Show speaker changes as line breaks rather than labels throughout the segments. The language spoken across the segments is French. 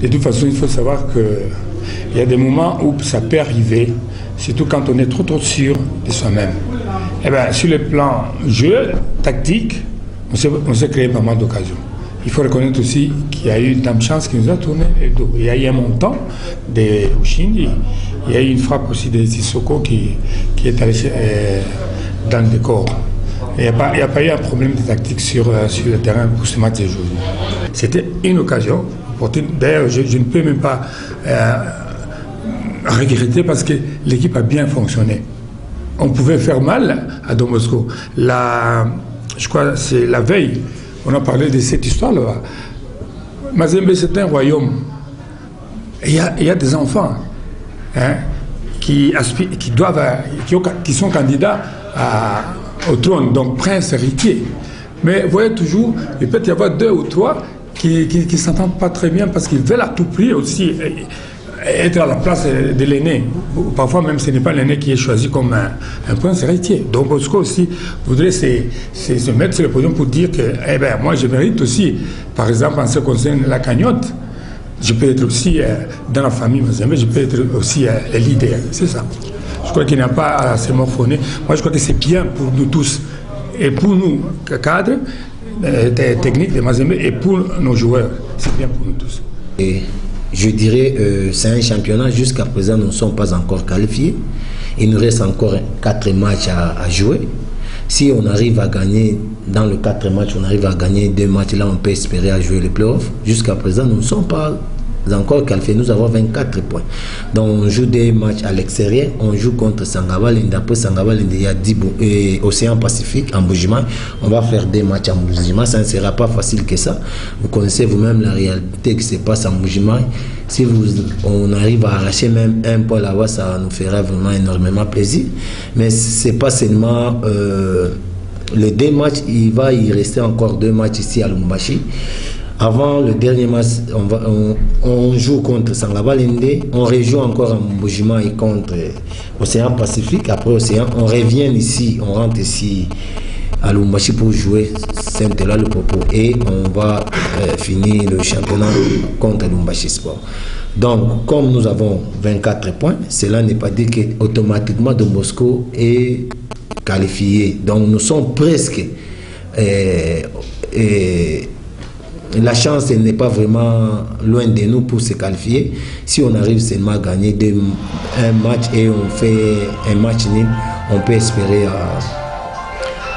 De toute façon, il faut savoir qu'il y a des moments où ça peut arriver, surtout quand on est trop sûr de soi-même. Eh bien, sur le plan jeu, tactique, on s'est créé pas mal d'occasions. Il faut reconnaître aussi qu'il y a eu Dame Chance qui nous a tourné le dos. Il y a eu un montant de Ushindi, il y a eu une frappe aussi de Sissoko qui est allé dans le décor. Il n'y a pas eu un problème de tactique sur le terrain pour ce match d'aujourd'hui. C'était une occasion. D'ailleurs, je ne peux même pas regretter parce que l'équipe a bien fonctionné. On pouvait faire mal à Don Bosco. Je crois que c'est la veille, on a parlé de cette histoire-là. Mazembe, c'est un royaume. Il y a des enfants qui sont candidats au trône, donc prince héritier. Mais vous voyez toujours, il peut y avoir 2 ou 3 qui ne s'entendent pas très bien parce qu'ils veulent à tout prix aussi être à la place de l'aîné. Parfois même ce n'est pas l'aîné qui est choisi comme un prince héritier. Donc Bosco aussi voudrait se mettre sur le podium pour dire que moi je mérite aussi, par exemple en ce qui concerne la cagnotte, je peux être aussi dans la famille Mazembe, je peux être aussi le leader. C'est ça. Je crois qu'il n'y a pas à se morfonner. Moi je crois que c'est bien pour nous tous et pour nous cadres techniques de Mazembe et pour nos joueurs. C'est bien pour nous tous.
Et je dirais c'est un championnat, jusqu'à présent nous ne sommes pas encore qualifiés. Il nous reste encore 4 matchs à jouer. Si on arrive à gagner, dans les 4 matchs, on arrive à gagner 2 matchs, là on peut espérer à jouer les playoffs. Jusqu'à présent nous ne sommes pas encore qualifiés, nous avons 24 points. Donc on joue des matchs à l'extérieur, on joue contre Sangabalende. Après Sangabalende, il y a Océan Pacifique en Mbujimai. On va faire des matchs en Mbujimai, ça ne sera pas facile que ça. Vous connaissez vous-même la réalité qui se passe en Mbujimai. Si on arrive à arracher même un point là-bas, ça nous fera vraiment énormément plaisir. Mais c'est pas seulement les 2 matchs, il va y rester encore 2 matchs ici à Lubumbashi. Avant le dernier match, on joue contre Sangabalende, on rejoue encore en Mbujimai contre Océan Pacifique. Après Océan, on revient ici, on rentre ici à Lubumbashi pour jouer Saint-Eloi le Popo et on va finir le championnat contre Lubumbashi Sport. Donc, comme nous avons 24 points, cela n'est pas dit qu'automatiquement Don Bosco est qualifié. Donc, nous sommes presque la chance n'est pas vraiment loin de nous pour se qualifier. Si on arrive seulement à gagner un match et on fait un match nul, on peut espérer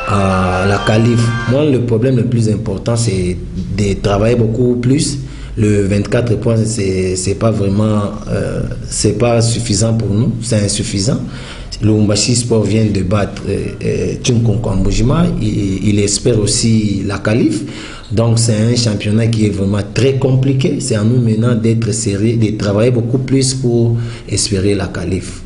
à la qualif. Moi, le problème le plus important, c'est de travailler beaucoup plus. Le 24 points, c'est pas vraiment, c'est pas suffisant pour nous, c'est insuffisant. Le Lubumbashi Sport vient de battre Tchunkonko Mbujima, il espère aussi la qualif. Donc c'est un championnat qui est vraiment très compliqué. C'est à nous maintenant d'être sérieux, de travailler beaucoup plus pour espérer la qualif.